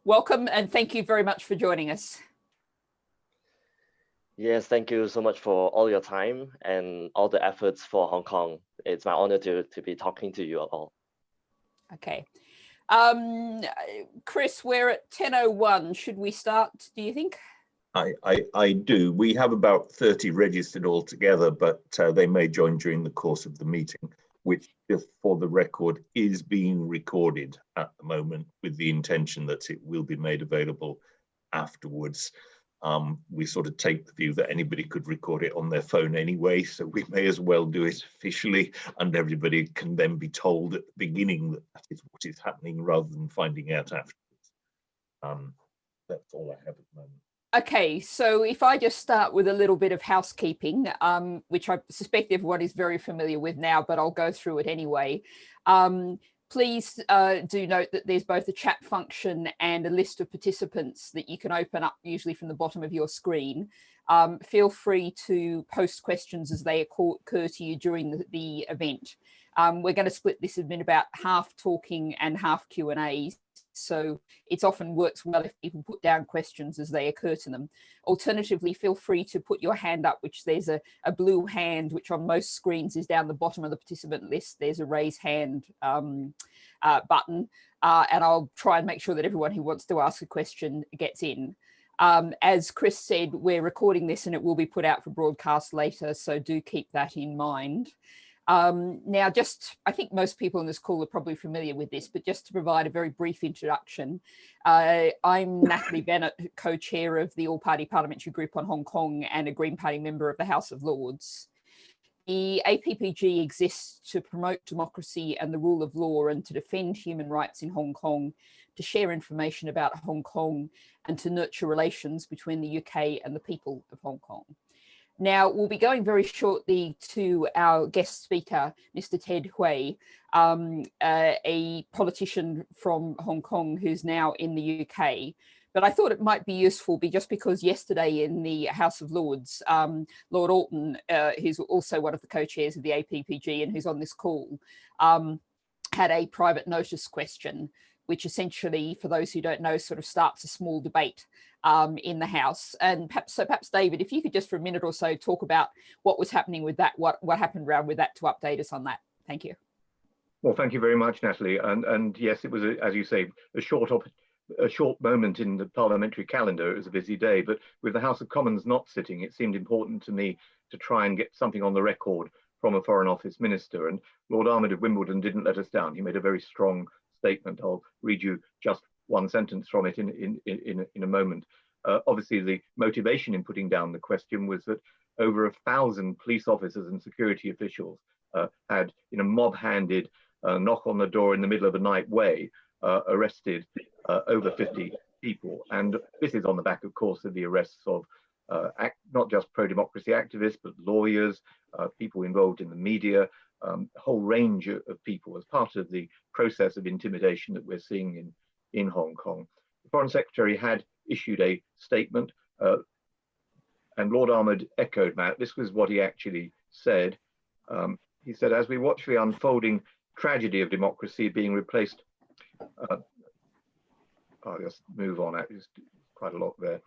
Welcome and thank you very much for joining us. Yes, thank you so much for all your time and all the efforts for Hong Kong. It's my honor to be talking to you all. Okay. Chris, we're at 10:01. Should we start, do you think? I do. We have about 30 registered altogether, but they may join during the course of the meeting, which, just for the record, is being recorded at the moment with the intention that it will be made available afterwards. We sort of take the view that anybody could record it on their phone anyway, so we may as well do it officially, and everybody can then be told at the beginning that that is what is happening rather than finding out afterwards. That's all I have at the moment. Okay, so if I just start with a little bit of housekeeping, which I suspect everyone is very familiar with now, but I'll go through it anyway. Please do note that there's both a chat function and a list of participants that you can open up, usually from the bottom of your screen. Feel free to post questions as they occur to you during the event. We're going to split this in about half talking and half Q&A. So it often works well if people put down questions as they occur to them. Alternatively, feel free to put your hand up, which there's a blue hand, which on most screens is down the bottom of the participant list. There's a raise hand button, and I'll try and make sure that everyone who wants to ask a question gets in. As Chris said, we're recording this and it will be put out for broadcast later, so do keep that in mind. Now, I think most people on this call are probably familiar with this, but just to provide a very brief introduction, I'm Natalie Bennett, co-chair of the All-Party Parliamentary Group on Hong Kong and a Green Party member of the House of Lords. The APPG exists to promote democracy and the rule of law and to defend human rights in Hong Kong, to share information about Hong Kong and to nurture relations between the UK and the people of Hong Kong. Now, we'll be going very shortly to our guest speaker, Mr. Ted Hui, a politician from Hong Kong who's now in the UK. But I thought it might be useful just because yesterday in the House of Lords, Lord Alton, who's also one of the co-chairs of the APPG and who's on this call, had a private notice question, which essentially, for those who don't know, sort of starts a small debate in the House. And perhaps David, if you could just for a minute or so talk about what was happening with that, what happened around with that to update us on that. Thank you. Well, thank you very much, Natalie. And yes, it was, as you say, a short moment in the parliamentary calendar. It was a busy day, but with the House of Commons not sitting, it seemed important to me to try and get something on the record from a Foreign Office minister. And Lord Armid of Wimbledon didn't let us down. He made a very strong statement. I'll read you just one sentence from it in a moment. Obviously, the motivation in putting down the question was that over 1,000 police officers and security officials had, in a mob-handed knock on the door in the middle of the night way, arrested over 50 people. And this is on the back, of course, of the arrests of not just pro-democracy activists, but lawyers, people involved in the media, a whole range of people as part of the process of intimidation that we're seeing in Hong Kong. The Foreign Secretary had issued a statement, and Lord Armid echoed that. This was what he actually said. He said, as we watch the unfolding tragedy of democracy being replaced, I'll just move on, there's quite a lot there.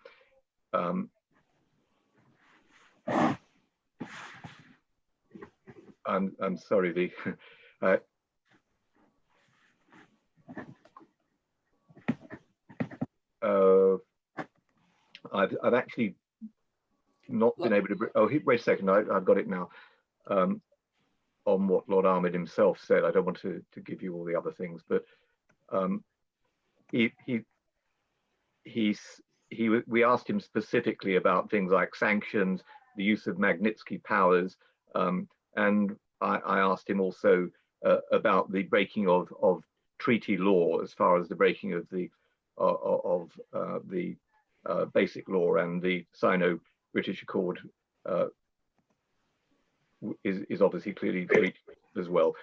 I'm sorry, I've actually not been able to, wait a second, I've got it now. On what Lord Armid himself said, I don't want to give you all the other things, but we asked him specifically about things like sanctions, the use of Magnitsky powers, and I asked him also about the breaking of treaty law as far as the breaking of the Basic Law and the Sino-British Accord is obviously clearly breached as well.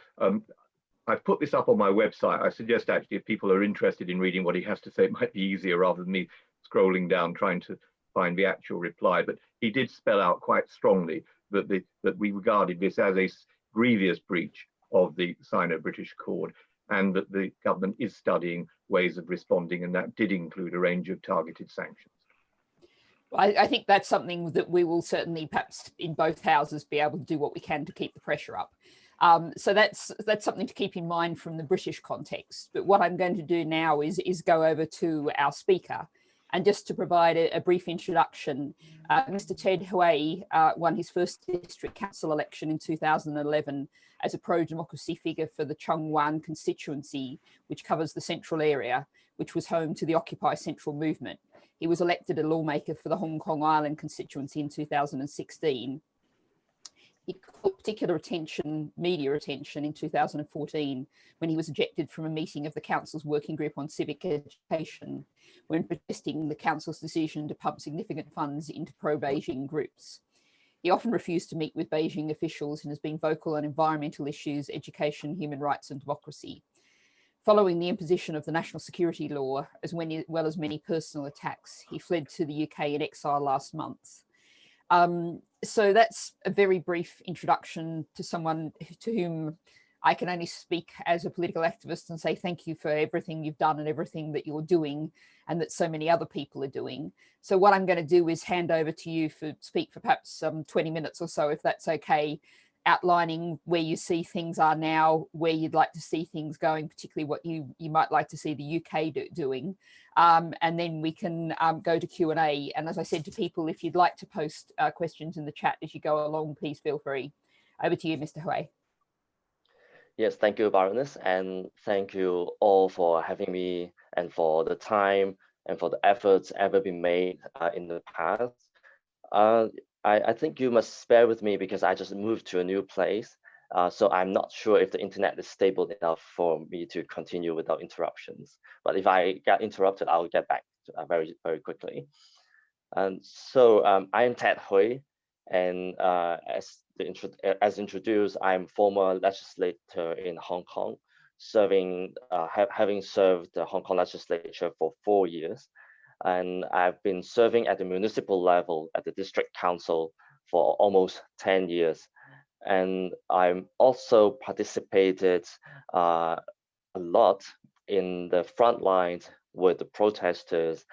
I've put this up on my website. I suggest actually if people are interested in reading what he has to say, it might be easier rather than me scrolling down trying to find the actual reply. But he did spell out quite strongly that we regarded this as a grievous breach of the Sino-British Accord. and that the government is studying ways of responding, and that did include a range of targeted sanctions. I think that's something that we will certainly, perhaps in both houses, be able to do what we can to keep the pressure up. So that's something to keep in mind from the British context. But what I'm going to do now is go over to our speaker. And just to provide a brief introduction, Mr. Ted Hui won his first district council election in 2011 as a pro-democracy figure for the Chung Wan constituency, which covers the central area, which was home to the Occupy Central movement. He was elected a lawmaker for the Hong Kong Island constituency in 2016. He caught particular media attention in 2014 when he was ejected from a meeting of the council's working group on civic education, when protesting the council's decision to pump significant funds into pro-Beijing groups. He often refused to meet with Beijing officials and has been vocal on environmental issues, education, human rights and democracy. Following the imposition of the national security law, as well as many personal attacks, he fled to the UK in exile last month. So that's a very brief introduction to someone to whom I can only speak as a political activist and say thank you for everything you've done and everything that you're doing and that so many other people are doing. So what I'm going to do is hand over to you to speak for perhaps 20 minutes or so, if that's okay, outlining where you see things are now, where you'd like to see things going, particularly what you might like to see the UK doing. And then we can go to Q&A. And as I said to people, if you'd like to post questions in the chat as you go along, please feel free. Over to you, Mr. Hui. Yes, thank you, Baroness, and thank you all for having me and for the time and for the efforts ever been made in the past. I think you must bear with me because I just moved to a new place, so I'm not sure if the internet is stable enough for me to continue without interruptions. But if I get interrupted, I'll get back very, very quickly. And so I am Ted Hui, and as introduced, I'm former legislator in Hong Kong, having served the Hong Kong legislature for 4 years. And I've been serving at the municipal level at the district council for almost 10 years. And I'm also participated a lot in the front lines with the protesters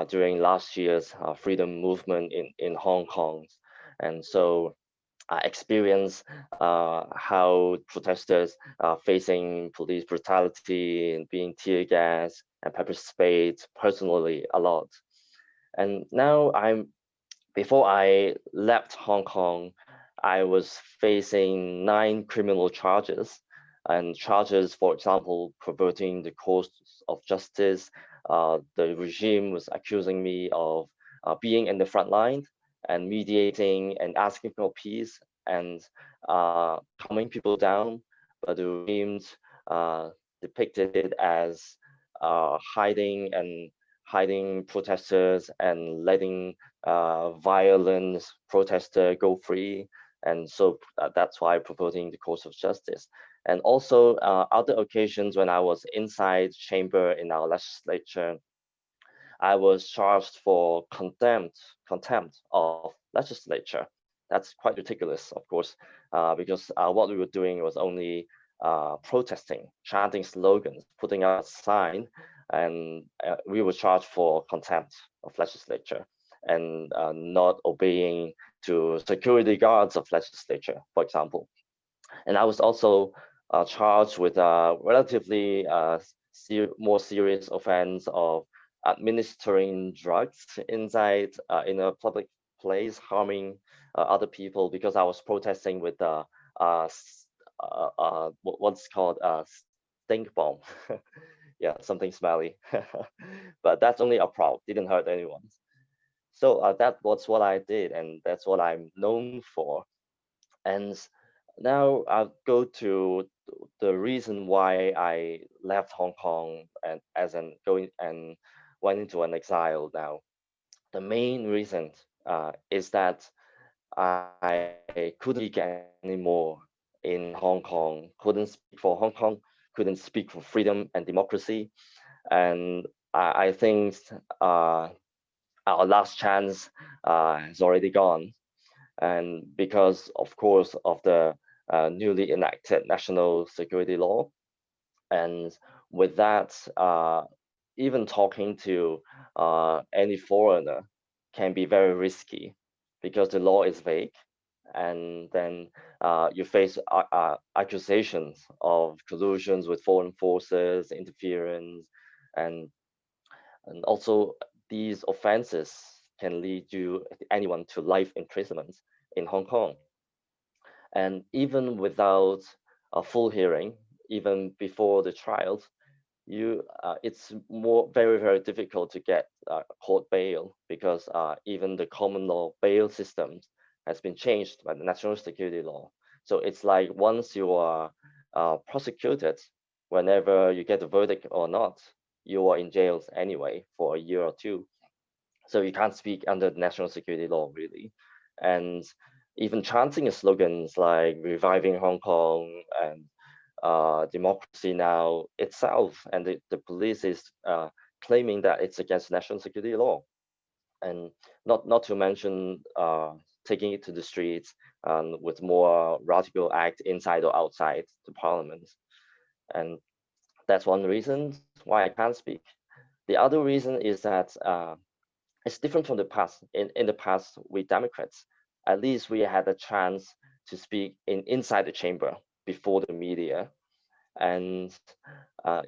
during last year's freedom movement in Hong Kong. And so I experienced how protesters are facing police brutality and being tear gas and pepper sprayed personally a lot. And now before I left Hong Kong, I was facing 9 criminal charges, and charges, for example, perverting the course of justice. The regime was accusing me of being in the front line and mediating and asking for peace and calming people down, but the regime depicted it as hiding protesters and letting violent protester go free. And so that's why perverting the course of justice. And also other occasions when I was inside chamber in our legislature, I was charged for contempt of legislature. That's quite ridiculous, of course, because what we were doing was only protesting, chanting slogans, putting out a sign, and we were charged for contempt of legislature and not obeying to security guards of legislature, for example. And I was also charged with a relatively more serious offense of administering drugs inside in a public place, harming other people, because I was protesting with what's called a stink bomb. Yeah, something smelly. But that's only a prop, didn't hurt anyone. So that was what I did, and that's what I'm known for. And now I'll go to the reason why I left Hong Kong and went into an exile now. The main reason is that I couldn't speak anymore in Hong Kong, couldn't speak for Hong Kong, couldn't speak for freedom and democracy. And I think our last chance has already gone. And because, of course, of the newly enacted national security law, And with that, even talking to any foreigner can be very risky because the law is vague, and then you face accusations of collusions with foreign forces, interference, and also these offenses can lead anyone to life imprisonment in Hong Kong. And even without a full hearing, even before the trials, it's very difficult to get court bail, because even the common law bail system has been changed by the national security law. So it's like once you are prosecuted, whenever you get a verdict or not, you are in jails anyway for a year or two. So you can't speak under the national security law, really. And even chanting slogans like reviving Hong Kong and democracy now itself, and the police is claiming that it's against national security law. And not to mention taking it to the streets with more radical act inside or outside the parliament. And that's one reason why I can't speak. The other reason is that it's different from the past. In the past, we Democrats, at least we had a chance to speak inside the chamber before the media. And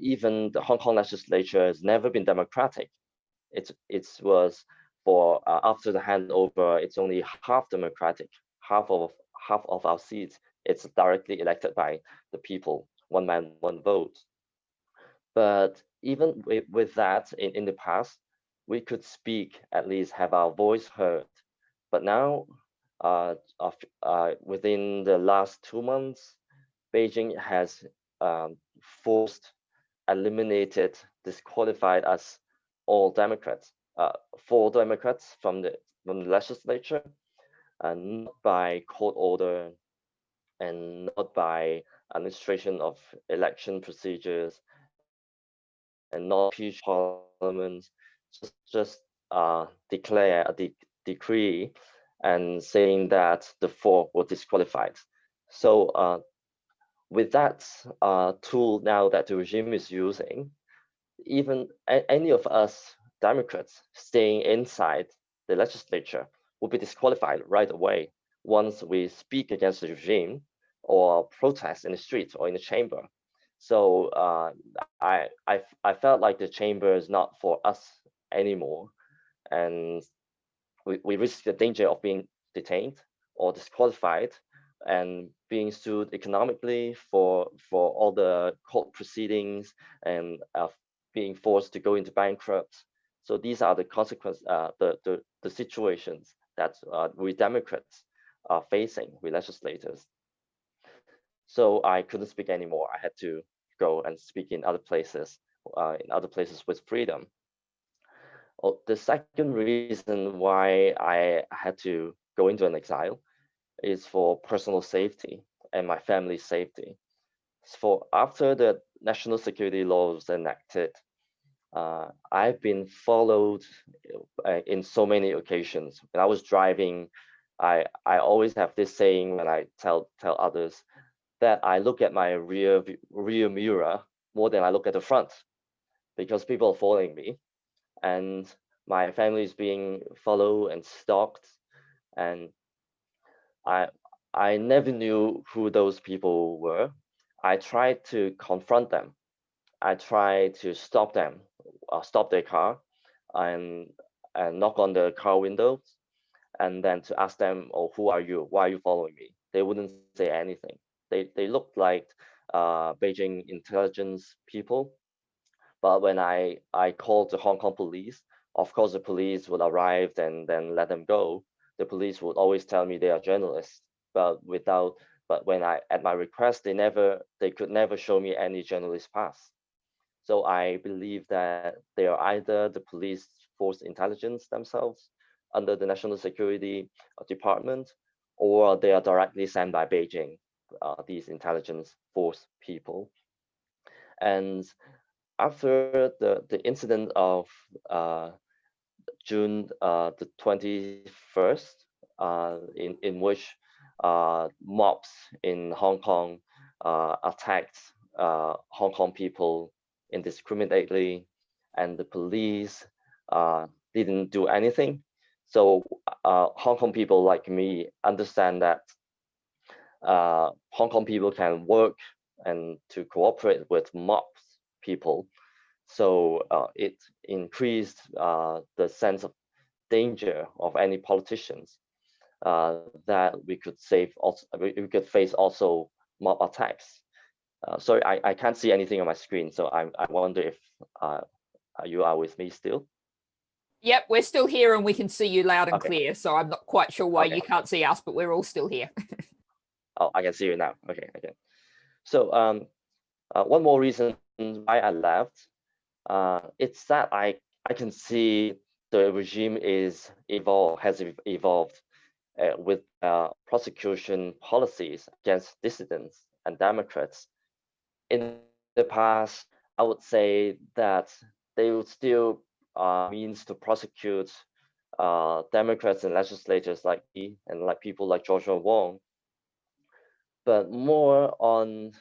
even the Hong Kong legislature has never been democratic. It was for after the handover, it's only half democratic. Half of our seats, it's directly elected by the people, one man, one vote. But even with that, in the past, we could speak, at least have our voice heard. But now, within the last 2 months, Beijing has forced, eliminated, disqualified us all Democrats, 4 Democrats from the legislature, and not by court order, and not by administration of election procedures, and not peach parliament, just declare a decree and saying that the 4 were disqualified. So with that tool now that the regime is using, even any of us Democrats staying inside the legislature will be disqualified right away once we speak against the regime or protest in the street or in the chamber. So I felt like the chamber is not for us anymore, and we risk the danger of being detained or disqualified and being sued economically for all the court proceedings, and being forced to go into bankrupt. So these are the consequences, the situations that we Democrats are facing, we legislators. So I couldn't speak anymore. I had to go and speak in other places with freedom. The second reason why I had to go into an exile is for personal safety and my family's safety. After the national security laws enacted, I've been followed in so many occasions. When I was driving, I always have this saying when I tell others that I look at my rear mirror more than I look at the front, because people are following me, and my family is being followed and stalked, and I never knew who those people were. I tried to confront them. I tried to stop them, stop their car, and knock on the car windows, and then to ask them, "Oh, who are you? Why are you following me?" They wouldn't say anything. They looked like Beijing intelligence people. But when I called the Hong Kong police, of course the police would arrive and then let them go. The police would always tell me they are journalists, but when at my request, they could never show me any journalist pass. So I believe that they are either the police force intelligence themselves under the National Security Department, or they are directly sent by Beijing, these intelligence force people. And after the incident of June the 21st, in which mobs in Hong Kong attacked Hong Kong people indiscriminately, and the police didn't do anything. So Hong Kong people like me understand that Hong Kong people can work and to cooperate with mob people. So it increased the sense of danger of any politicians that we could we could face also mob attacks. Sorry, I can't see anything on my screen, so I wonder if you are with me still. Yep, we're still here and we can see you loud and Okay. clear. So I'm not quite sure why Okay. you can't see us, but we're all still here. Oh, I can see you now. Okay, okay. So one more reason why I left, it's that I can see the regime has evolved with prosecution policies against dissidents and Democrats. In the past, I would say that they would still means to prosecute Democrats and legislators like me and like people like Joshua Wong, but more on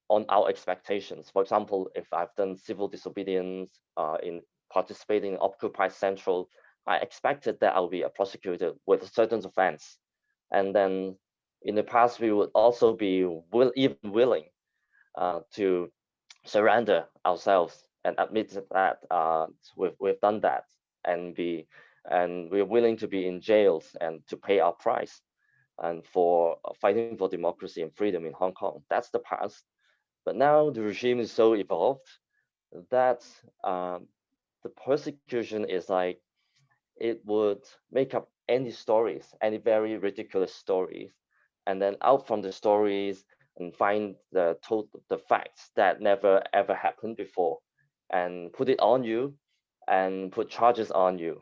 our expectations. For example, if I've done civil disobedience in participating in Occupy Central, I expected that I'll be prosecuted with a certain offense. And then in the past, we would also be even willing to surrender ourselves and admit that we've done that, and we're willing to be in jails and to pay our price and for fighting for democracy and freedom in Hong Kong. That's the past. But now the regime is so evolved that the persecution is like, it would make up any stories, any very ridiculous stories, and then out from the stories and find the facts that never ever happened before, and put it on you, and put charges on you.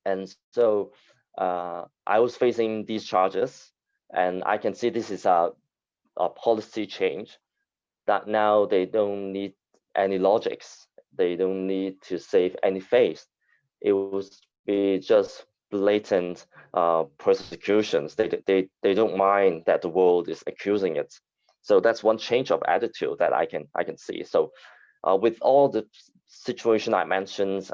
And so I was facing these charges, and I can see this is a policy change, that now they don't need any logics. They don't need to save any face. It would be just blatant persecutions. They don't mind that the world is accusing it. So that's one change of attitude that I can see. So with all the situation I mentioned,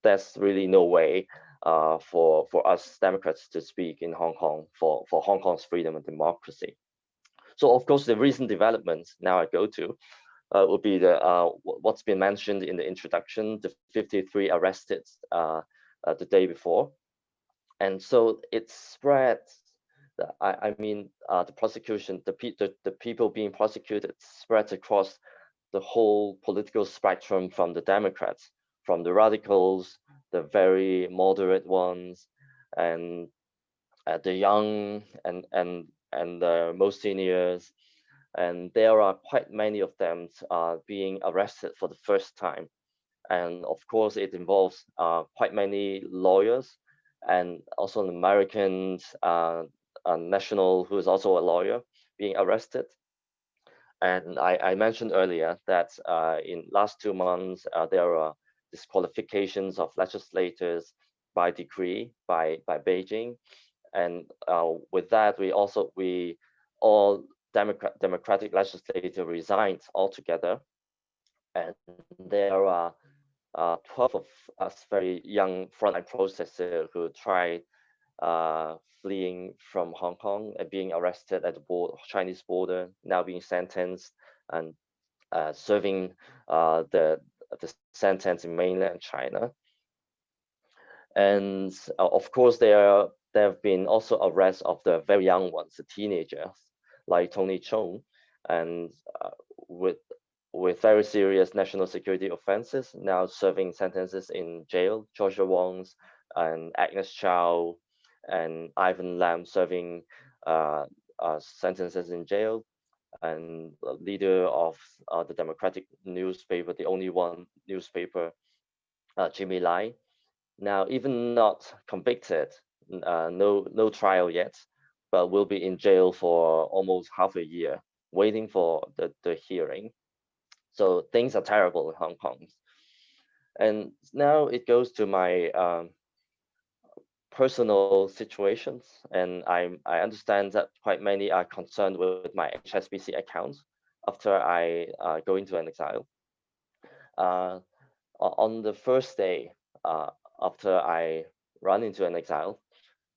there's really no way for us Democrats to speak in Hong Kong for Hong Kong's freedom and democracy. So of course, the recent developments now I go to would be what's been mentioned in the introduction, the 53 arrested the day before. And so it spread, the prosecution, the people being prosecuted spread across the whole political spectrum, from the Democrats, from the radicals, the very moderate ones, and the young and the most seniors. And there are quite many of them being arrested for the first time. And of course, it involves quite many lawyers, and also an American national who is also a lawyer being arrested. And I mentioned earlier that in last 2 months, there are disqualifications of legislators by decree by Beijing. And with that, we all Democratic legislators resigned altogether. And there are 12 of us very young frontline protesters who tried fleeing from Hong Kong and being arrested at the Chinese border, now being sentenced and serving the sentence in mainland China. And of course, there have been also arrests of the very young ones, the teenagers, like Tony Chung, and with very serious national security offenses, now serving sentences in jail. Joshua Wong's and Agnes Chow and Ivan Lam serving sentences in jail, and leader of the Democratic newspaper, the only one newspaper, Jimmy Lai, now even not convicted, no trial yet, but will be in jail for almost half a year, waiting for the hearing. So things are terrible in Hong Kong. And now it goes to my personal situations. And I understand that quite many are concerned with my HSBC accounts. after I go into an exile. On the first day after I run into an exile,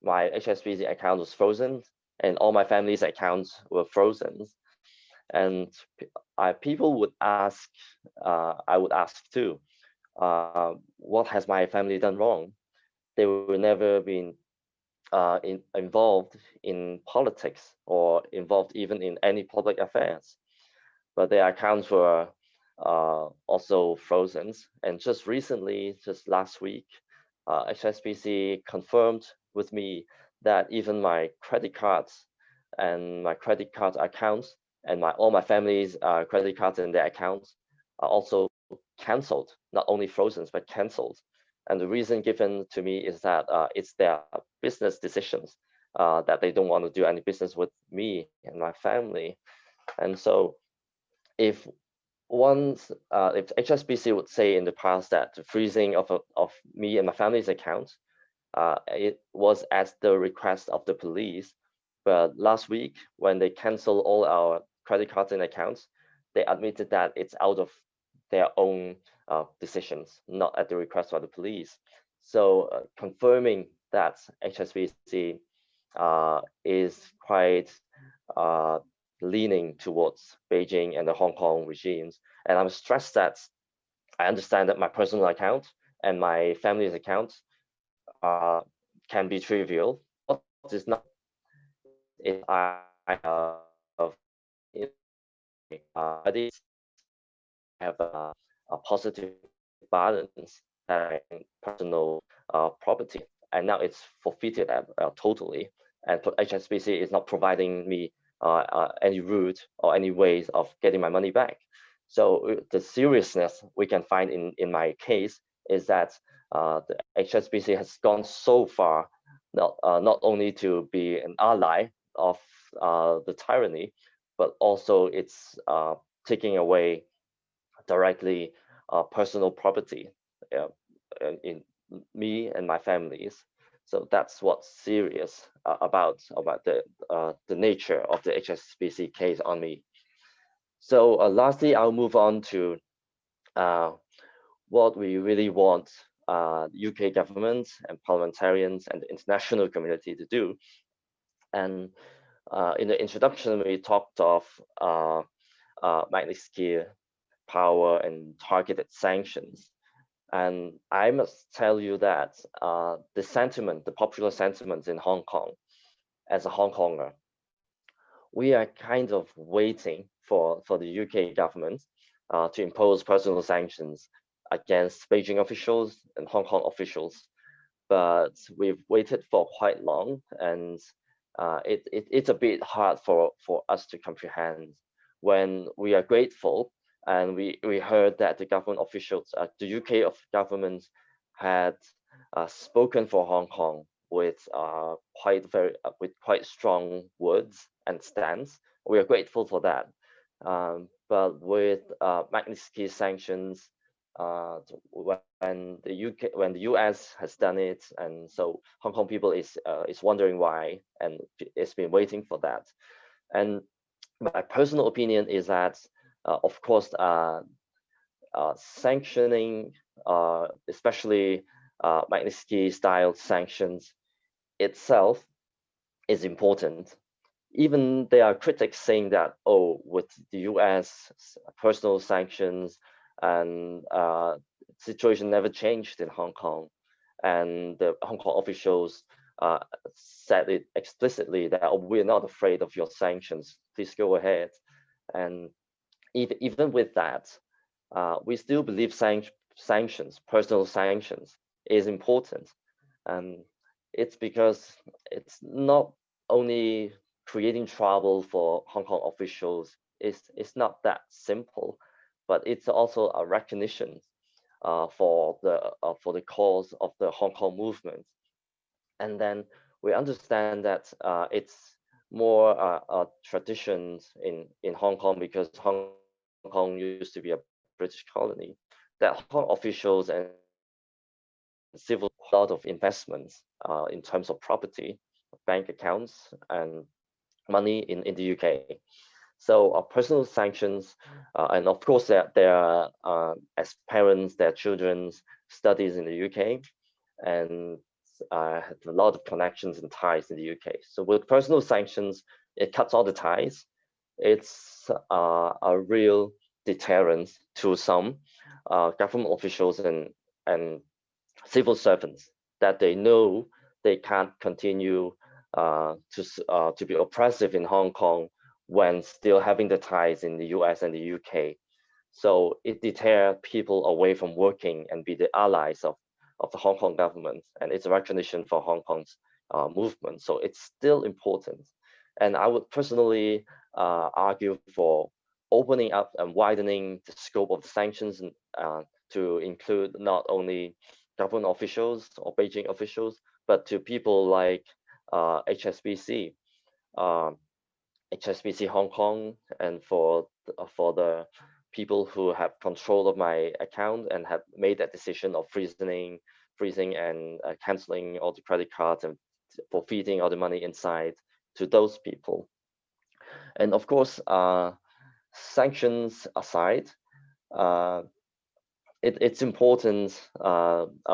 my HSBC account was frozen and all my family's accounts were frozen. And people would ask, I would ask too, what has my family done wrong? They were never been involved in politics or involved even in any public affairs, but their accounts were also frozen. And just recently, just last week, HSBC confirmed with me that even my credit cards and my credit card accounts and all my family's credit cards and their accounts are also cancelled, not only frozen, but cancelled. And the reason given to me is that it's their business decisions, that they don't want to do any business with me and my family. And so if HSBC would say in the past that the freezing of me and my family's accounts, it was at the request of the police. But last week, when they canceled all our credit cards and accounts, they admitted that it's out of their own decisions, not at the request of the police. So confirming that HSBC is quite leaning towards Beijing and the Hong Kong regimes. And I'm stressed that I understand that my personal account and my family's account can be trivial. What is not is I have a positive balance and personal property, and now it's forfeited totally. And HSBC is not providing me any route or any ways of getting my money back. So the seriousness we can find in my case is that the HSBC has gone so far, not only to be an ally of the tyranny, but also it's taking away directly personal property in me and my families. So that's what's serious about the nature of the HSBC case on me. So lastly, I'll move on to what we really want UK government and parliamentarians and the international community to do. And in the introduction, we talked of Magnitsky power and targeted sanctions. And I must tell you that the popular sentiment in Hong Kong, as a Hong Konger, we are kind of waiting for the UK government to impose personal sanctions against Beijing officials and Hong Kong officials. But we've waited for quite long, and it's a bit hard for us to comprehend when we are grateful. And we heard that the government officials, the UK government had spoken for Hong Kong with quite strong words and stance. We are grateful for that. But with Magnitsky sanctions, when the US has done it, and so Hong Kong people is wondering why, and it's been waiting for that. And my personal opinion is that, of course, sanctioning, especially Magnitsky-style sanctions itself, is important. Even there are critics saying that, oh, with the US personal sanctions and situation never changed in Hong Kong, and the Hong Kong officials said it explicitly that, oh, we're not afraid of your sanctions, please go ahead. And even with that, we still believe sanctions, personal sanctions, is important. And it's because it's not only creating trouble for Hong Kong officials, it's not that simple, but it's also a recognition for the cause of the Hong Kong movement. And then we understand that it's more traditions in Hong Kong, because Hong Kong used to be a British colony, that Hong Kong officials and civil a lot of investments in terms of property, bank accounts, and money in the UK. So personal sanctions, and of course there are, as parents, their children's studies in the UK, and I have a lot of connections and ties in the UK. So with personal sanctions, it cuts all the ties. It's a real deterrent to some government officials and civil servants, that they know they can't continue to be oppressive in Hong Kong when still having the ties in the US and the UK. So it deters people away from working and be the allies of the Hong Kong government, and it's a recognition for Hong Kong's movement. So it's still important. And I would personally argue for opening up and widening the scope of the sanctions to include not only government officials or Beijing officials, but to people like HSBC, HSBC Hong Kong, and for the people who have control of my account and have made that decision of freezing and canceling all the credit cards and for feeding all the money inside, to those people. And of course, sanctions aside, it's important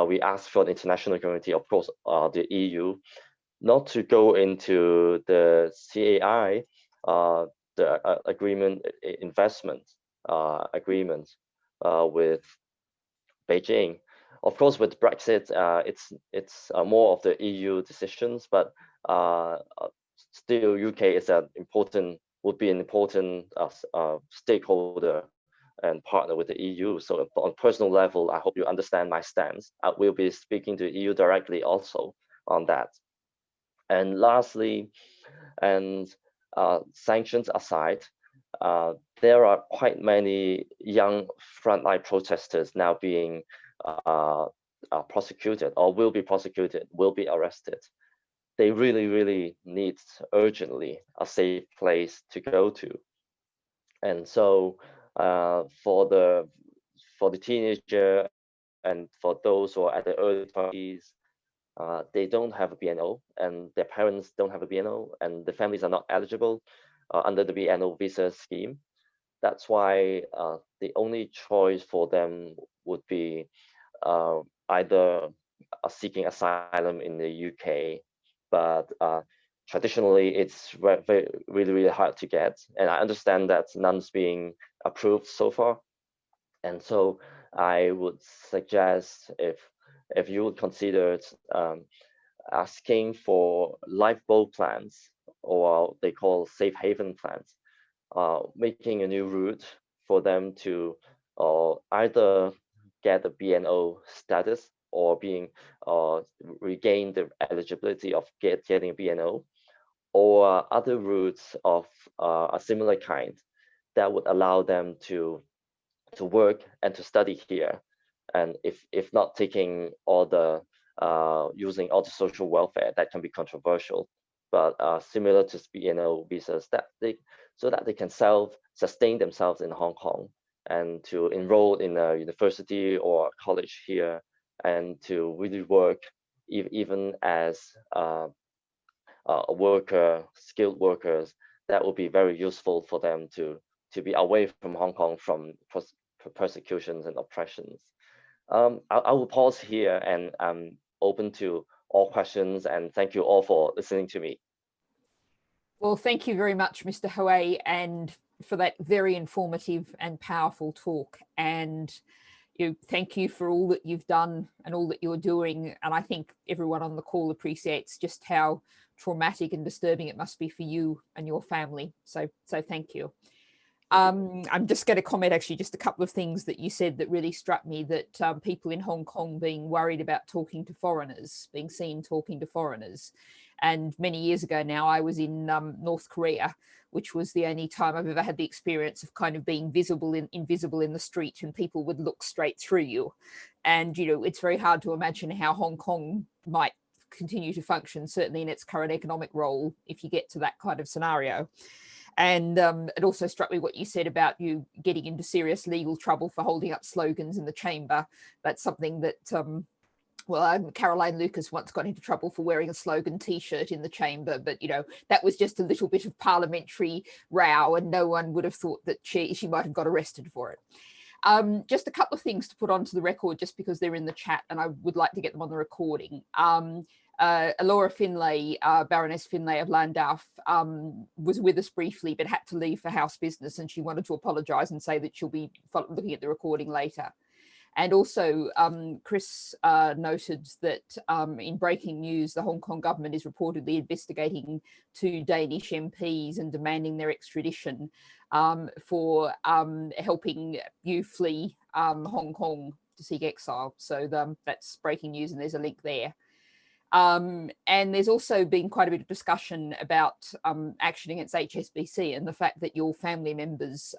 we ask for the international community, of course, the EU, not to go into the CAI, the investment agreement with Beijing. Of course, with Brexit, it's more of the EU decisions, but still UK is would be an important stakeholder and partner with the EU. So on a personal level, I hope you understand my stance. I will be speaking to EU directly also on that. And lastly, and sanctions aside, there are quite many young frontline protesters now being prosecuted, or will be prosecuted, will be arrested. They really, really need urgently a safe place to go to. And so for the teenager and for those who are at the early 20s, they don't have a BNO, and their parents don't have a BNO, and the families are not eligible under the BNO visa scheme. That's why the only choice for them would be either seeking asylum in the UK, but traditionally it's really, really hard to get. And I understand that none's being approved so far. And so I would suggest if you would consider asking for lifeboat plans, or they call safe haven plans, making a new route for them to either get a BNO status or regain the eligibility of getting a BNO, or other routes of a similar kind that would allow them to work and to study here. And if not taking all the using all the social welfare, that can be controversial, but similar to BNO visas, so that they can sustain themselves in Hong Kong and to enroll in a university or college here, and to really work even as a worker, skilled workers. That would be very useful for them to be away from Hong Kong from persecutions and oppressions. I will pause here, and I'm open to all questions, and thank you all for listening to me. Well, thank you very much, Mr. Hui, and for that very informative and powerful talk. And thank you for all that you've done and all that you're doing. And I think everyone on the call appreciates just how traumatic and disturbing it must be for you and your family. So thank you. I'm just going to comment actually just a couple of things that you said that really struck me, that people in Hong Kong being worried about talking to foreigners, being seen talking to foreigners. And many years ago now, I was in North Korea, which was the only time I've ever had the experience of kind of being invisible in the street, and people would look straight through you. And, it's very hard to imagine how Hong Kong might continue to function, certainly in its current economic role, if you get to that kind of scenario. And it also struck me what you said about you getting into serious legal trouble for holding up slogans in the chamber. That's something that well, Caroline Lucas once got into trouble for wearing a slogan T-shirt in the chamber, but you know, that was just a little bit of parliamentary row, and no one would have thought that she might have got arrested for it. Just a couple of things to put onto the record, just because they're in the chat, and I would like to get them on the recording. Alora Finlay, Baroness Finlay of Landau, was with us briefly, but had to leave for house business, and she wanted to apologise and say that she'll be looking at the recording later. And also, Chris noted that in breaking news, the Hong Kong government is reportedly investigating 2 Danish MPs and demanding their extradition for helping you flee Hong Kong to seek exile. So that's breaking news, and there's a link there. And there's also been quite a bit of discussion about action against HSBC, and the fact that your family members'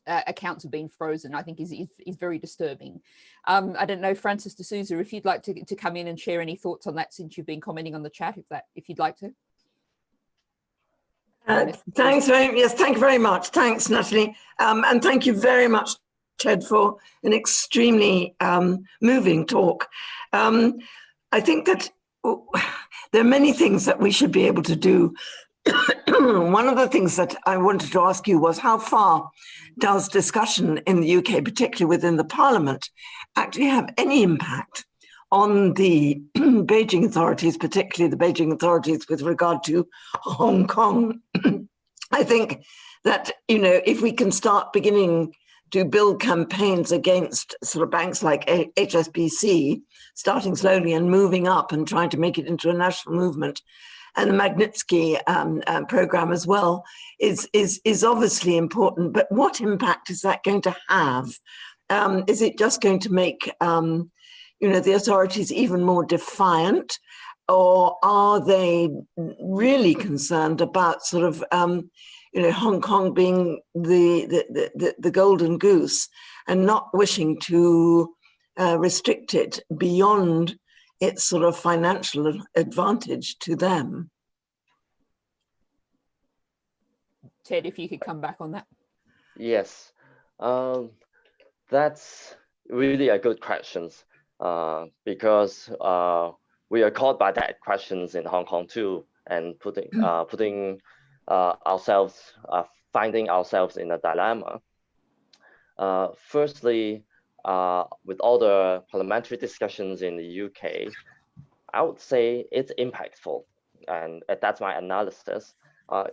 accounts have been frozen, I think is very disturbing. I don't know, Francis de Souza, if you'd like to come in and share any thoughts on that, since you've been commenting on the chat, if you'd like to. Thank you very much. Thanks, Natalie. And thank you very much, Ted, for an extremely moving talk. I think that there are many things that we should be able to do. One of the things that I wanted to ask you was, how far does discussion in the UK, particularly within the Parliament, actually have any impact on the Beijing authorities, particularly the Beijing authorities with regard to Hong Kong? I think that, you know, if we can start beginning to build campaigns against sort of banks like HSBC, starting slowly and moving up and trying to make it into a national movement, and the Magnitsky program as well, is obviously important. But what impact is that going to have? Is it just going to make you know, the authorities even more defiant, or are they really concerned about sort of you know, Hong Kong being the golden goose and not wishing to restrict it beyond its sort of financial advantage to them? Ted, if you could come back on that. Yes, that's really a good question, because we are caught by that questions in Hong Kong too, and finding ourselves in a dilemma. Firstly, with all the parliamentary discussions in the UK, I would say it's impactful, and that's my analysis.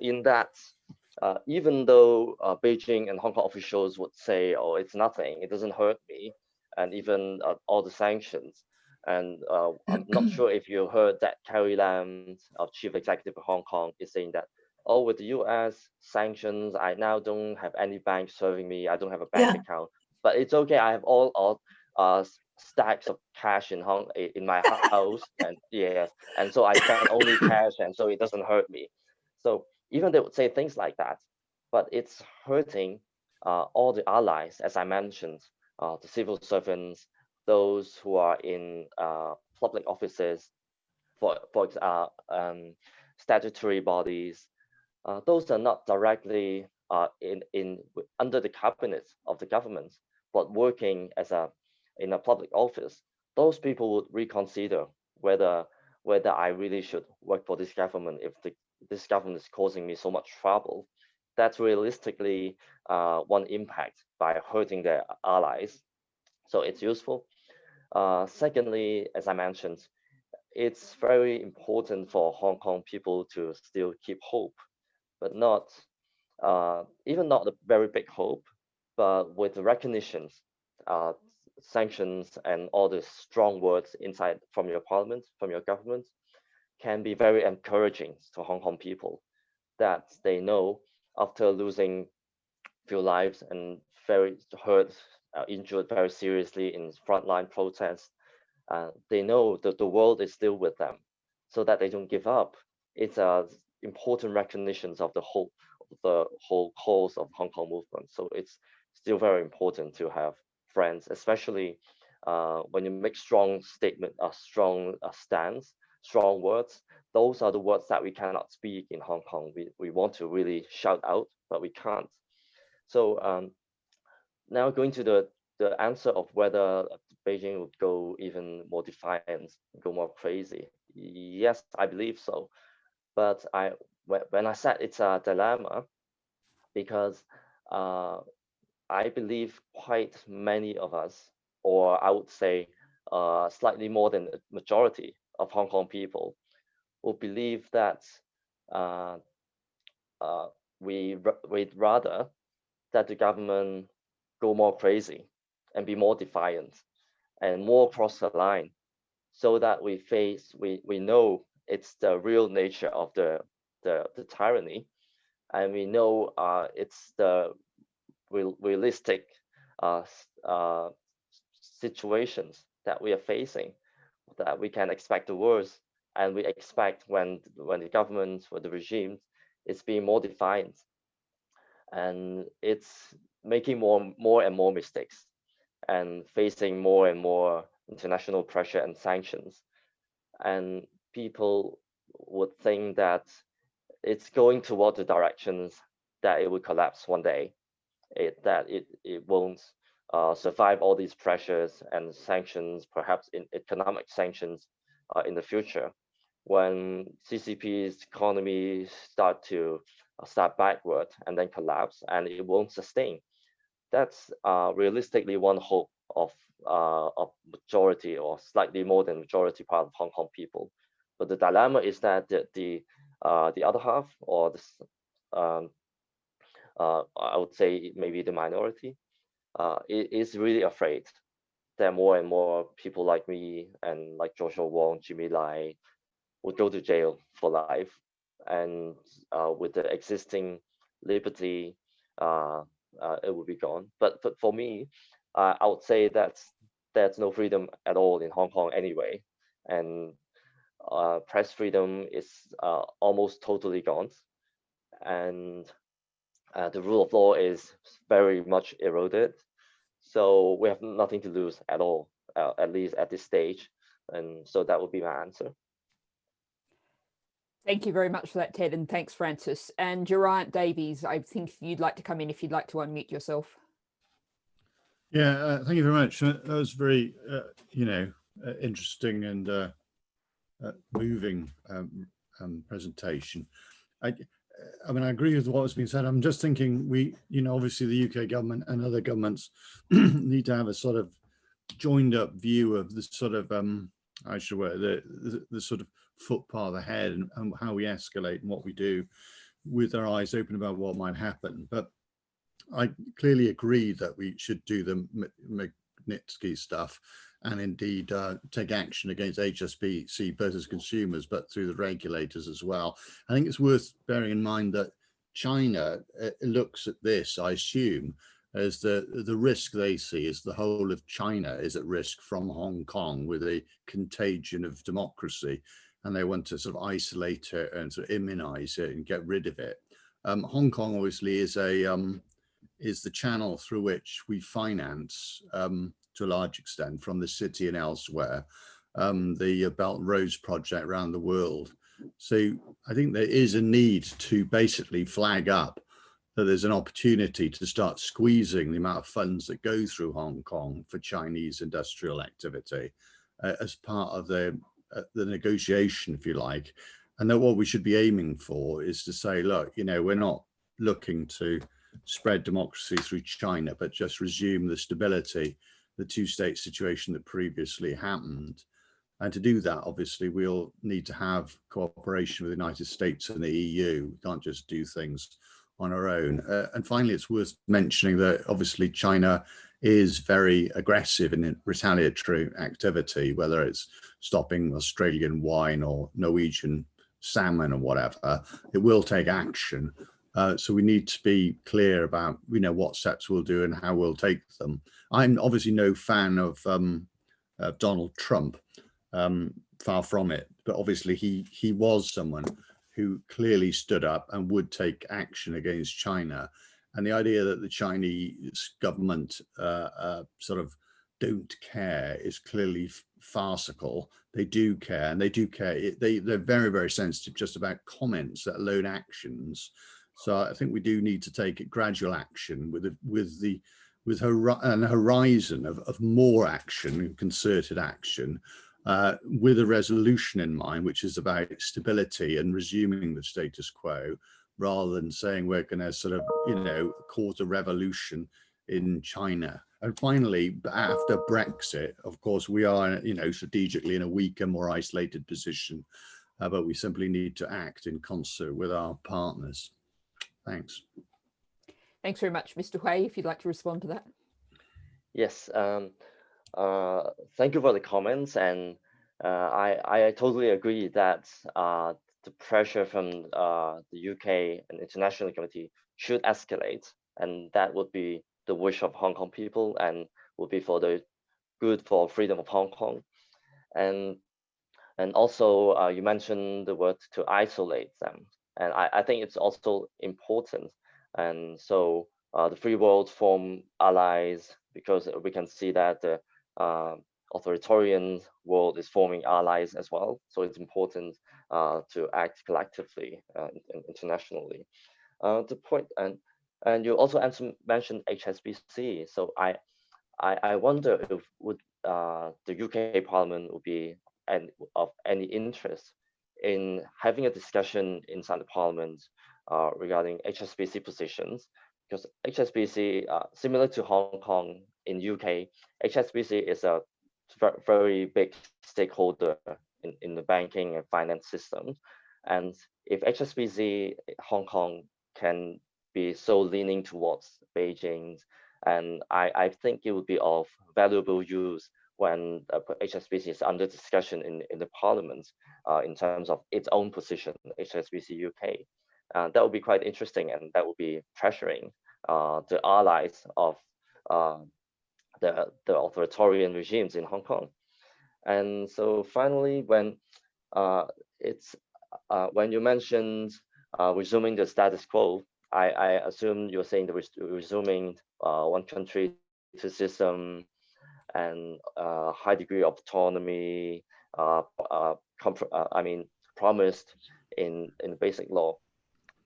In that, even though Beijing and Hong Kong officials would say, "Oh, it's nothing; it doesn't hurt me," and even all the sanctions, and I'm not sure if you heard that Carrie Lam, Chief Executive of Hong Kong, is saying that, "Oh, with the US sanctions, I now don't have any bank serving me. I don't have a bank account, but it's okay. I have all stacks of cash in my house, and yes, and so I spend only cash, and so it doesn't hurt me." So even they would say things like that, but it's hurting all the allies, as I mentioned, the civil servants, those who are in public offices, for statutory bodies. Those are not directly under the cabinet of the government, but working in a public office. Those people would reconsider whether I really should work for this government if this government is causing me so much trouble. That's realistically one impact by hurting their allies. So it's useful. Secondly, as I mentioned, it's very important for Hong Kong people to still keep hope, but not even not a very big hope, but with the recognitions, sanctions, and all the strong words inside from your parliament, from your government, can be very encouraging to Hong Kong people, that they know after losing few lives and very hurt, injured very seriously in frontline protests, they know that the world is still with them, so that they don't give up. It's important recognitions of the whole cause of Hong Kong movement. So it's still very important to have friends, especially when you make strong statement, strong stance, strong words. Those are the words that we cannot speak in Hong Kong. We want to really shout out, but we can't. So now going to the answer of whether Beijing would go even more defiant, go more crazy. Yes, I believe so. But when I said it's a dilemma, because I believe quite many of us, or I would say slightly more than a majority of Hong Kong people, will believe that we'd rather that the government go more crazy and be more defiant and more cross the line, so that we know it's the real nature of the tyranny, and we know it's the realistic situations that we are facing, that we can expect the worst, and we expect when the government or the regime is being more defiant, and it's making more and more mistakes, and facing more and more international pressure and sanctions, and people would think that it's going toward the directions that it will collapse one day, that it won't survive all these pressures and sanctions, perhaps in economic sanctions in the future, when CCP's economy start backward and then collapse, and it won't sustain. That's realistically one hope of majority, or slightly more than majority part of Hong Kong people. But the dilemma is that the other half, or this, I would say maybe the minority, is really afraid that more and more people like me and like Joshua Wong, Jimmy Lai, would go to jail for life, and with the existing liberty, it would be gone. But for me, I would say that there's no freedom at all in Hong Kong anyway, and press freedom is almost totally gone, and the rule of law is very much eroded. So we have nothing to lose at all, at least at this stage. And so that would be my answer. Thank you very much for that, Ted, and thanks, Francis. And Geraint Davies, I think you'd like to come in if you'd like to unmute yourself. Yeah, thank you very much. That was very, interesting and moving presentation. I mean, I agree with what has been said. I'm just thinking obviously the UK government and other governments need to have a sort of joined up view of the sort of, the sort of footpath ahead, and how we escalate and what we do, with our eyes open about what might happen. But I clearly agree that we should do the Magnitsky stuff, and indeed take action against HSBC versus consumers, but through the regulators as well. I think it's worth bearing in mind that China looks at this, I assume, as the risk they see is the whole of China is at risk from Hong Kong with a contagion of democracy, and they want to sort of isolate it and sort of immunize it and get rid of it. Hong Kong obviously is the channel through which we finance to a large extent from the city and elsewhere, the Belt and Roads project around the world. So I think there is a need to basically flag up that there's an opportunity to start squeezing the amount of funds that go through Hong Kong for Chinese industrial activity as part of the negotiation, if you like. And that what we should be aiming for is to say, look, we're not looking to spread democracy through China, but just resume the stability, the two-state situation that previously happened. And to do that, obviously, we'll need to have cooperation with the United States and the EU. We can't just do things on our own. And finally, it's worth mentioning that obviously China is very aggressive in retaliatory activity, whether it's stopping Australian wine or Norwegian salmon or whatever. It will take action. So we need to be clear about, what steps we'll do and how we'll take them. I'm obviously no fan of Donald Trump, far from it, but obviously he was someone who clearly stood up and would take action against China. And the idea that the Chinese government sort of don't care is clearly farcical. They do care, and they do care. They're very, very sensitive just about comments, let alone actions. So I think we do need to take gradual action with with an horizon of more action, concerted action, with a resolution in mind, which is about stability and resuming the status quo, rather than saying we're going to sort of, cause a revolution in China. And finally, after Brexit, of course, we are, strategically in a weaker, more isolated position, but we simply need to act in concert with our partners. Thanks. Thanks very much, Mr. Hui, if you'd like to respond to that. Yes, thank you for the comments, and I totally agree that the pressure from the UK and international community should escalate, and that would be the wish of Hong Kong people and would be for the good for freedom of Hong Kong. And also you mentioned the word to isolate them, and I think it's also important. And so the free world form allies, because we can see that the authoritarian world is forming allies as well. So it's important to act collectively internationally. The point, and you also mentioned HSBC. So I wonder if the UK Parliament would be of any interest in having a discussion inside the Parliament regarding HSBC positions, because HSBC, similar to Hong Kong in UK, HSBC is a very big stakeholder in the banking and finance system. And if HSBC Hong Kong can be so leaning towards Beijing, and I think it would be of valuable use when HSBC is under discussion in the Parliament in terms of its own position, HSBC UK. That would be quite interesting, and that would be pressuring the allies of the authoritarian regimes in Hong Kong. And so finally, when you mentioned resuming the status quo, I assume you're saying that resuming one country, two system, and high degree of autonomy, promised in the basic law.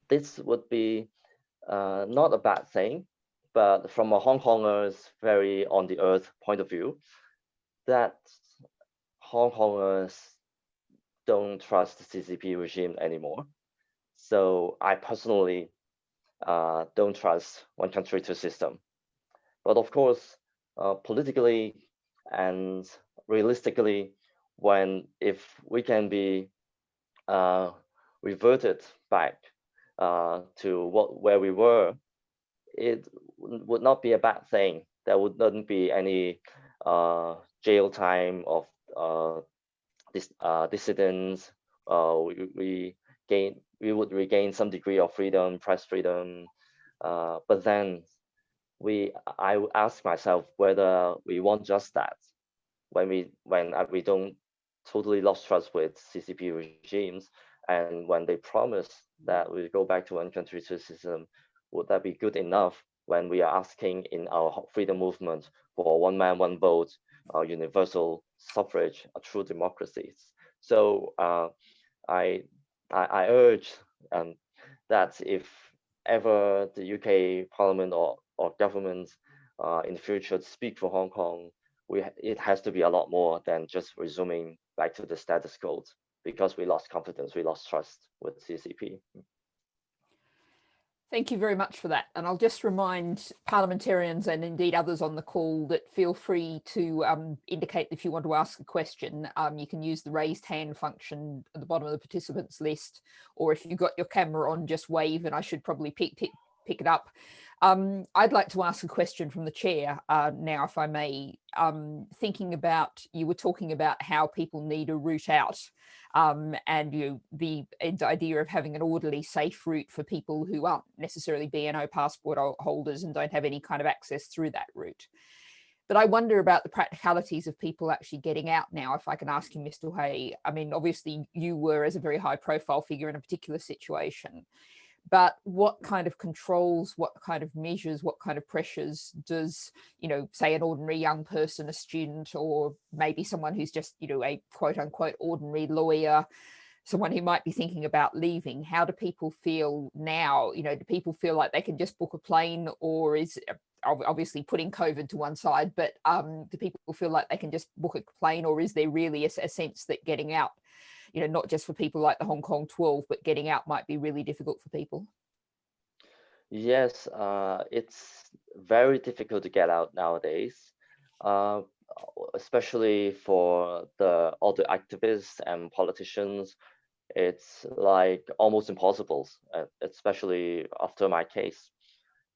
This would be not a bad thing, but from a Hong Kongers very on the earth point of view, that Hong Kongers don't trust the CCP regime anymore. So I personally don't trust one country, two system. But of course, politically and realistically, if we can be reverted back to where we were, it would not be a bad thing. There would not be any jail time of dissidents. We would regain some degree of freedom, press freedom. But then I would ask myself whether we want just that when we don't totally lost trust with CCP regimes, and when they promise that we go back to one country, two system, would that be good enough when we are asking in our freedom movement for one man, one vote, universal suffrage, a true democracy? So I urge that if ever the UK Parliament or government in the future speak for Hong Kong, it has to be a lot more than just resuming back to the status quo, because we lost confidence, we lost trust with CCP. Thank you very much for that. And I'll just remind parliamentarians and indeed others on the call that feel free to indicate if you want to ask a question. You can use the raised hand function at the bottom of the participants list, or if you've got your camera on, just wave and I should probably pick it up. I'd like to ask a question from the chair now, if I may. Thinking about, you were talking about how people need a route out, and the idea of having an orderly, safe route for people who aren't necessarily BNO passport holders and don't have any kind of access through that route. But I wonder about the practicalities of people actually getting out now, if I can ask you, Mr. Hui. I mean, obviously you were as a very high profile figure in a particular situation, but what kind of controls, what kind of measures, what kind of pressures does, say an ordinary young person, a student, or maybe someone who's just, a quote unquote ordinary lawyer, someone who might be thinking about leaving, how do people feel now? You know, do people feel like they can just book a plane, or is, obviously putting COVID to one side, but do people feel like they can just book a plane, or is there really a sense that getting out, you know, not just for people like the Hong Kong 12, but getting out might be really difficult for people? Yes, it's very difficult to get out nowadays, especially for all the activists and politicians. It's like almost impossible, especially after my case.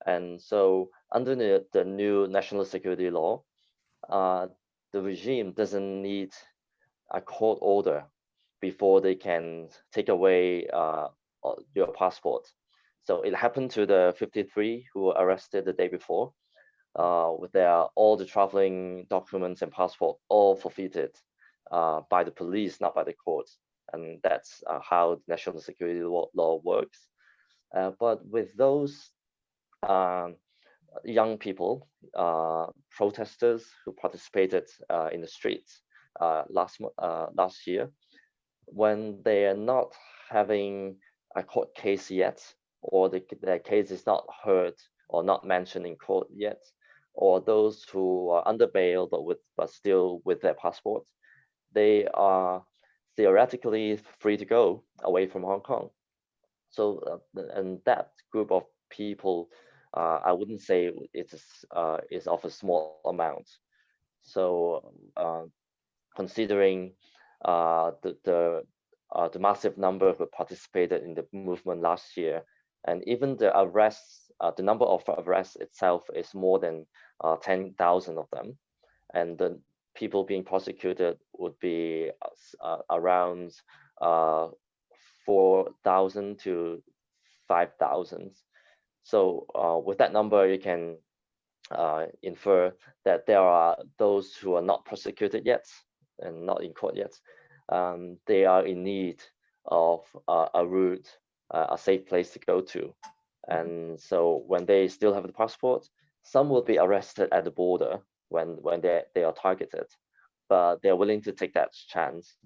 And so under the new national security law, the regime doesn't need a court order before they can take away your passport. So it happened to the 53 who were arrested the day before, with all the traveling documents and passport all forfeited by the police, not by the courts. And that's how the national security law works. But with those young people, protesters who participated in the streets last year, when they are not having a court case yet, or their case is not heard or not mentioned in court yet, or those who are under bail but still with their passports, they are theoretically free to go away from Hong Kong. So and that group of people, I wouldn't say is of a small amount. So considering the massive number who participated in the movement last year, and even the arrests, the number of arrests itself is more than 10,000 of them, and the people being prosecuted would be around 4,000 to 5,000. So with that number, you can infer that there are those who are not prosecuted yet and not in court yet. They are in need of a route, a safe place to go to. And so when they still have the passport, some will be arrested at the border when they are targeted, but they're willing to take that chance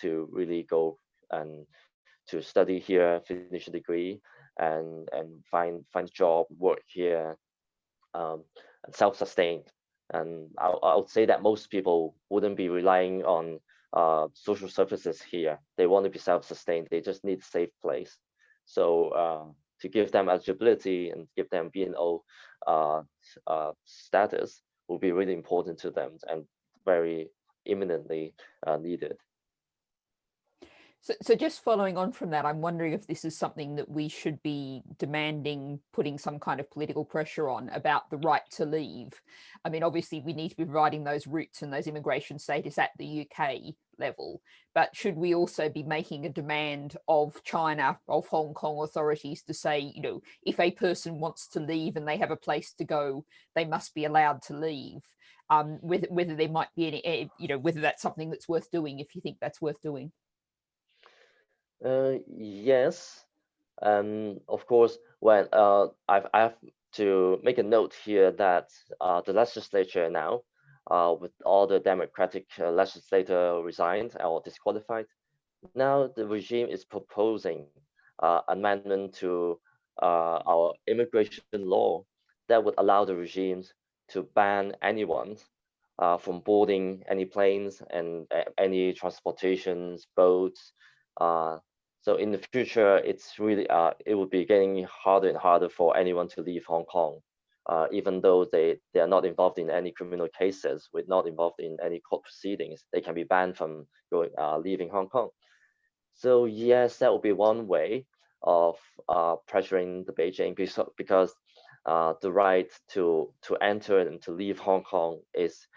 to really go and to study here, finish a degree, and find a job, work here, and self-sustained. And I would say that most people wouldn't be relying on social services here. They want to be self-sustained. They just need a safe place. So to give them eligibility and give them BNO status will be really important to them and very imminently needed. So just following on from that, I'm wondering if this is something that we should be demanding, putting some kind of political pressure on about the right to leave. I mean, obviously we need to be providing those routes and those immigration status at the UK level, but should we also be making a demand of China, of Hong Kong authorities to say, you know, if a person wants to leave and they have a place to go, they must be allowed to leave, whether there might be any, you know, whether that's something that's worth doing, if you think that's worth doing. Yes, and of course, when I have to make a note here that the legislature now, with all the democratic legislator resigned or disqualified, now the regime is proposing amendment to our immigration law that would allow the regimes to ban anyone from boarding any planes and any transportations, boats. So in the future, it's really it would be getting harder and harder for anyone to leave Hong Kong, even though they are not involved in any criminal cases, with not involved in any court proceedings. They can be banned from leaving Hong Kong. So yes, that would be one way of pressuring the Beijing, because the right to enter and to leave Hong Kong is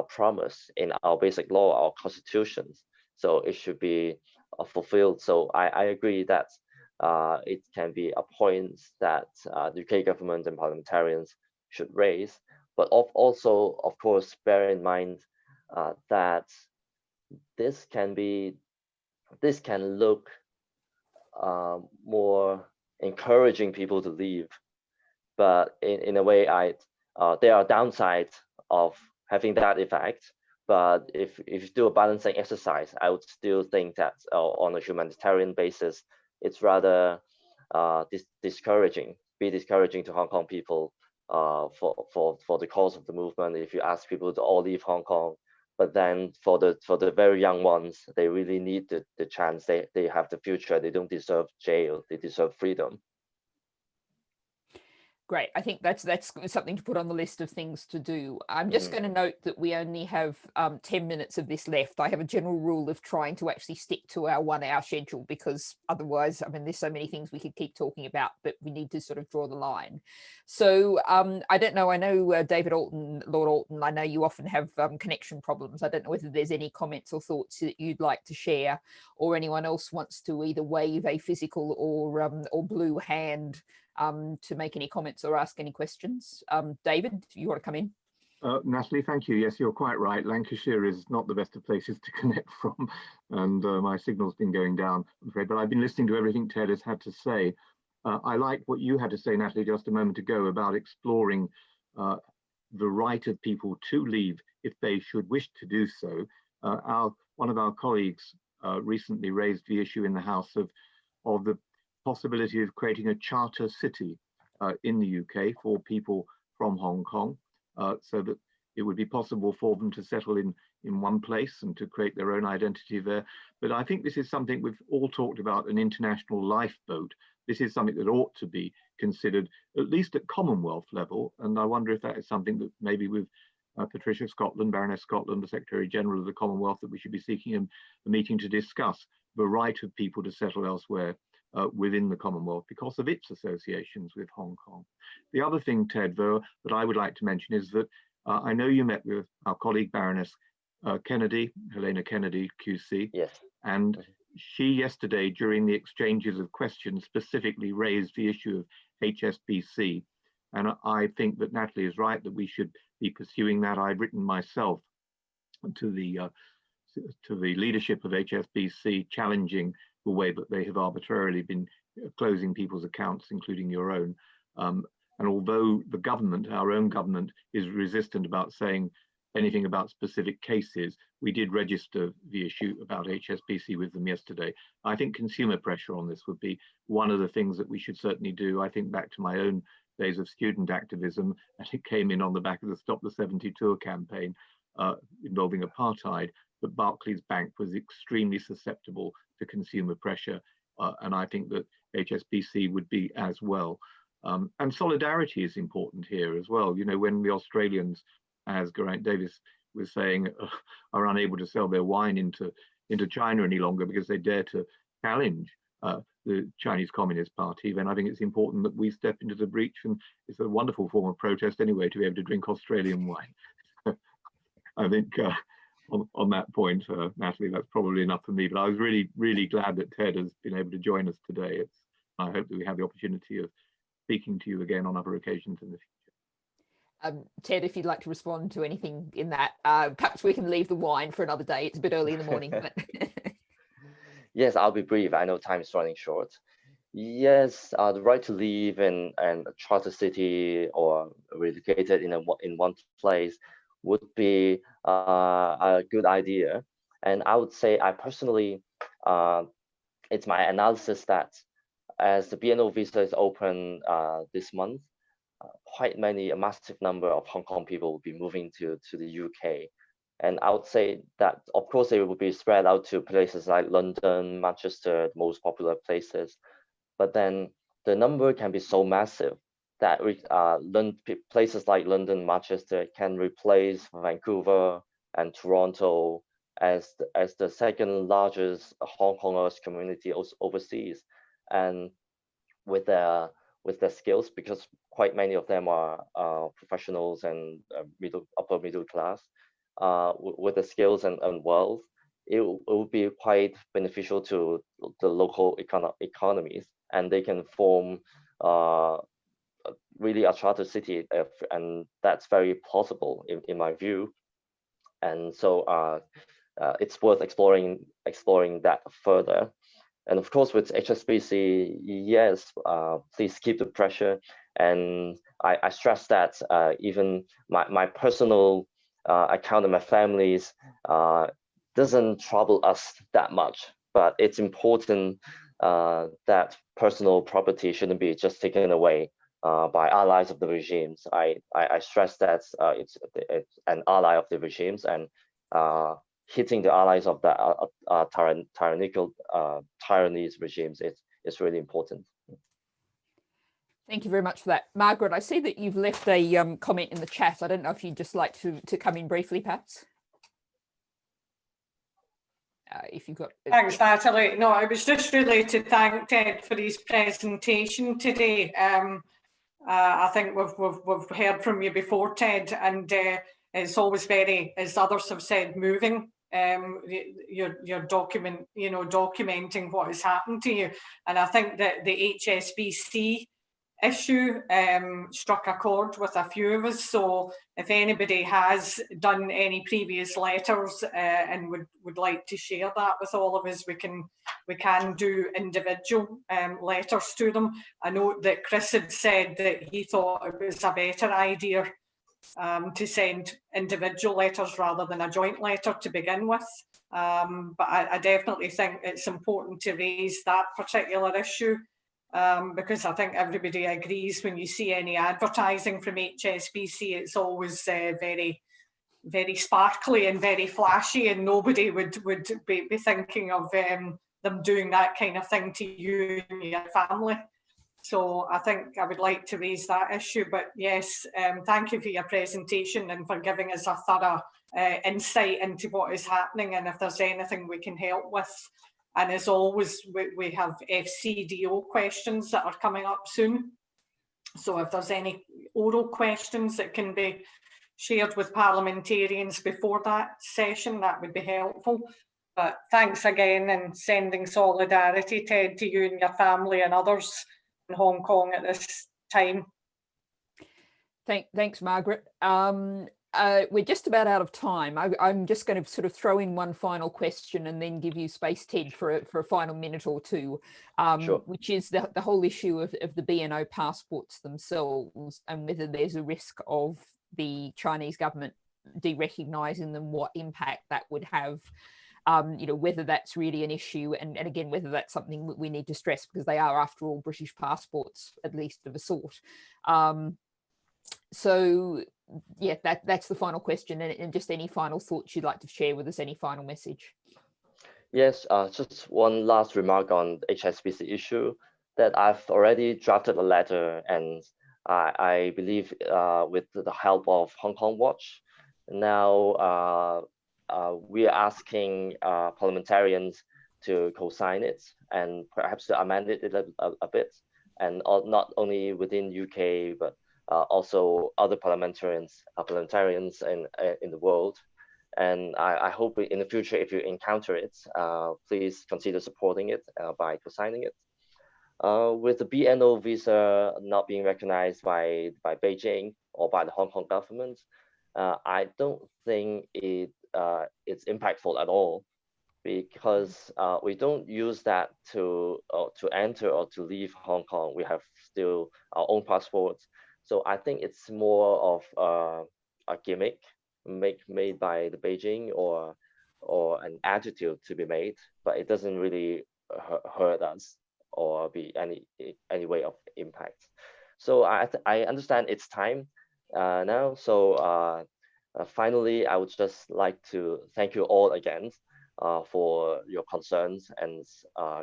promised in our basic law, our constitutions. So it should be fulfilled. So I agree that it can be a point that the UK government and parliamentarians should raise, but also, of course, bear in mind that this can look more encouraging people to leave, but in a way, there are downsides of having that effect, But if you do a balancing exercise, I would still think that on a humanitarian basis, it's rather discouraging to Hong Kong people for the cause of the movement. If you ask people to all leave Hong Kong, but then for the very young ones, they really need the chance. They have the future. They don't deserve jail. They deserve freedom. Great. I think that's something to put on the list of things to do. I'm just going to note that we only have 10 minutes of this left. I have a general rule of trying to actually stick to our 1 hour schedule, because otherwise, I mean, there's so many things we could keep talking about, but we need to sort of draw the line. So I don't know. I know David Alton, Lord Alton, I know you often have connection problems. I don't know whether there's any comments or thoughts that you'd like to share, or anyone else wants to either wave a physical or blue hand to make any comments or ask any questions. David, you want to come in? Natalie, thank you. Yes, you're quite right. Lancashire is not the best of places to connect from, and my signal's been going down, I'm afraid, but I've been listening to everything Ted has had to say. I like what you had to say, Natalie, just a moment ago about exploring the right of people to leave if they should wish to do so. One of our colleagues recently raised the issue in the House of the possibility of creating a charter city in the UK for people from Hong Kong, so that it would be possible for them to settle in one place and to create their own identity there. But I think this is something we've all talked about, an international lifeboat. This is something that ought to be considered, at least at Commonwealth level. And I wonder if that is something that maybe with Patricia Scotland, Baroness Scotland, the Secretary General of the Commonwealth, that we should be seeking a meeting to discuss the right of people to settle elsewhere within the Commonwealth because of its associations with Hong Kong. The other thing, Ted, though, that I would like to mention is that I know you met with our colleague Baroness Kennedy, Helena Kennedy, QC. Yes. And she yesterday, during the exchanges of questions, specifically raised the issue of HSBC. And I think that Natalie is right that we should be pursuing that. I've written myself to the leadership of HSBC, challenging the way that they have arbitrarily been closing people's accounts, including your own. And although the government, our own government, is resistant about saying anything about specific cases, we did register the issue about HSBC with them yesterday. I think consumer pressure on this would be one of the things that we should certainly do. I think back to my own days of student activism, and it came in on the back of the Stop the 72 campaign involving apartheid, but Barclays Bank was extremely susceptible to consumer pressure, and I think that HSBC would be as well. And solidarity is important here as well. You know, when the Australians, as Geraint Davies was saying, are unable to sell their wine into China any longer because they dare to challenge the Chinese Communist Party, then I think it's important that we step into the breach, and it's a wonderful form of protest anyway to be able to drink Australian wine. I think on that point, Natalie, that's probably enough for me, but I was really, really glad that Ted has been able to join us today. I hope that we have the opportunity of speaking to you again on other occasions in the future. Ted, if you'd like to respond to anything in that, perhaps we can leave the wine for another day. It's a bit early in the morning. But Yes, I'll be brief. I know time is running short. Yes, the right to live in a charter city or relocated in one place would be a good idea. And I would say, I personally, it's my analysis that as the BNO visa is open this month, a massive number of Hong Kong people will be moving to the UK. And I would say that, of course, they will be spread out to places like London, Manchester, the most popular places. But then the number can be so massive that places like London, Manchester can replace Vancouver and Toronto as the second largest Hong Kongers community overseas. And with their skills, because quite many of them are professionals and upper middle class, with the skills and wealth, it will be quite beneficial to the local economies, and they can form really a charter city, and that's very plausible in my view. And so it's worth exploring that further. And of course, with HSBC, yes, please keep the pressure. And I stress that even my personal account of my families doesn't trouble us that much, but it's important that personal property shouldn't be just taken away by allies of the regimes. I stress that it's an ally of the regimes, and hitting the allies of the tyrannical tyrannies regimes is really important. Thank you very much for that. Margaret, I see that you've left a comment in the chat. I don't know if you'd just like to come in briefly, perhaps. If you've got... Thanks, Natalie. No, I was just really to thank Ted for his presentation today. I think we've heard from you before, Ted, and it's always very, as others have said, moving. Your documenting what has happened to you, and I think that the HSBC issue struck a chord with a few of us. So if anybody has done any previous letters and would like to share that with all of us, we can do individual letters to them. I know that Chris had said that he thought it was a better idea to send individual letters rather than a joint letter to begin with. But I definitely think it's important to raise that particular issue. Because I think everybody agrees when you see any advertising from HSBC, it's always very, very sparkly and very flashy, and nobody would be thinking of them doing that kind of thing to you and your family. So I think I would like to raise that issue. But yes, thank you for your presentation and for giving us a thorough insight into what is happening, and if there's anything we can help with. And as always, we have FCDO questions that are coming up soon. So if there's any oral questions that can be shared with parliamentarians before that session, that would be helpful. But thanks again, and sending solidarity, Ted, to you and your family and others in Hong Kong at this time. Thanks, Margaret. We're just about out of time. I'm just going to sort of throw in one final question and then give you space, Ted, for a final minute or two, Sure. Which is the whole issue of the BNO passports themselves, and whether there's a risk of the Chinese government de-recognising them, what impact that would have, whether that's really an issue, and again, whether that's something we need to stress, because they are, after all, British passports, at least of a sort. So yeah, that's the final question, and just any final thoughts you'd like to share with us, any final message. Yes, just one last remark on the HSBC issue, that I've already drafted a letter, and I believe with the help of Hong Kong Watch, now we are asking parliamentarians to co-sign it and perhaps to amend it a bit, and not only within UK, but also other parliamentarians in the world. And I hope in the future, if you encounter it, please consider supporting it by co-signing it. With the BNO visa not being recognized by Beijing or by the Hong Kong government, I don't think it's impactful at all, because we don't use that to enter or to leave Hong Kong. We have still our own passports. So I think it's more of a gimmick made by the Beijing, or an attitude to be made, but it doesn't really hurt us or be any way of impact. So I understand it's time now. So finally, I would just like to thank you all again for your concerns and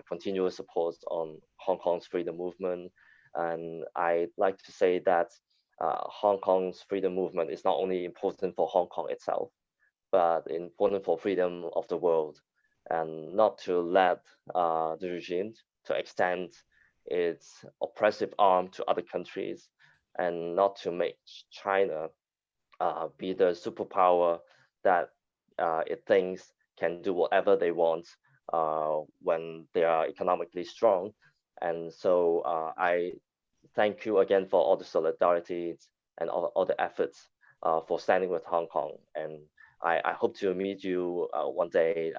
continuous support on Hong Kong's freedom movement. And I'd like to say that Hong Kong's freedom movement is not only important for Hong Kong itself, but important for freedom of the world, and not to let the regime to extend its oppressive arm to other countries, and not to make China be the superpower that it thinks can do whatever they want when they are economically strong. And so I thank you again for all the solidarity and all the efforts for standing with Hong Kong. And I hope to meet you one day,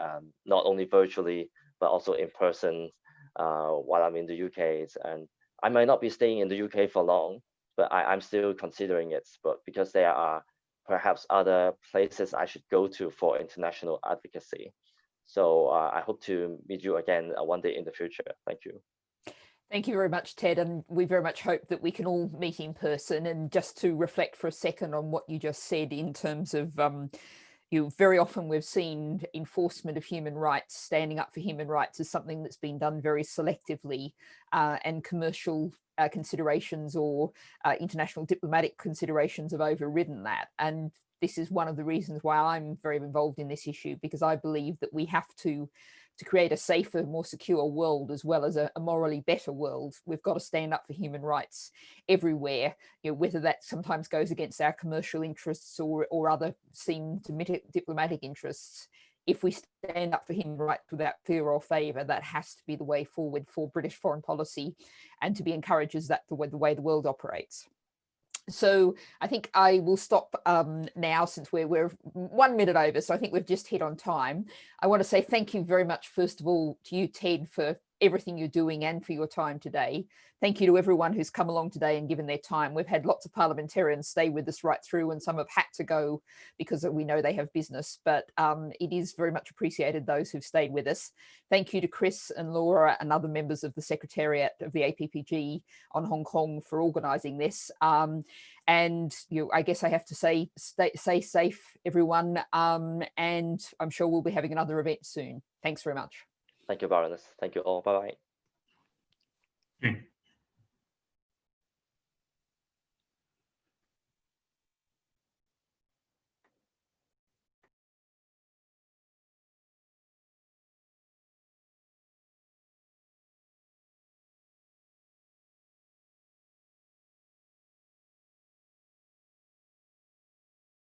not only virtually, but also in person while I'm in the UK. And I might not be staying in the UK for long, but I'm still considering it. But because there are perhaps other places I should go to for international advocacy. So I hope to meet you again one day in the future. Thank you. Thank you very much, Ted, and we very much hope that we can all meet in person. And just to reflect for a second on what you just said in terms of, very often we've seen enforcement of human rights, standing up for human rights, as something that's been done very selectively, and commercial considerations or international diplomatic considerations have overridden that. And this is one of the reasons why I'm very involved in this issue, because I believe that we have to create a safer, more secure world, as well as a morally better world. We've got to stand up for human rights everywhere, whether that sometimes goes against our commercial interests or other seem diplomatic interests. If we stand up for human rights without fear or favour, that has to be the way forward for British foreign policy, and to be encouraged as that the way the world operates. So I think I will stop now, since we're 1 minute over, so I think we've just hit on time. I want to say thank you very much, first of all, to you, Ted, for everything you're doing and for your time today. Thank you to everyone who's come along today and given their time. We've had lots of parliamentarians stay with us right through, and some have had to go because we know they have business, but it is very much appreciated, those who've stayed with us. Thank you to Chris and Laura and other members of the secretariat of the APPG on Hong Kong for organising this. And I guess I have to say, stay safe, everyone, and I'm sure we'll be having another event soon. Thanks very much. Thank you, Baroness. Thank you all. Bye-bye. Okay.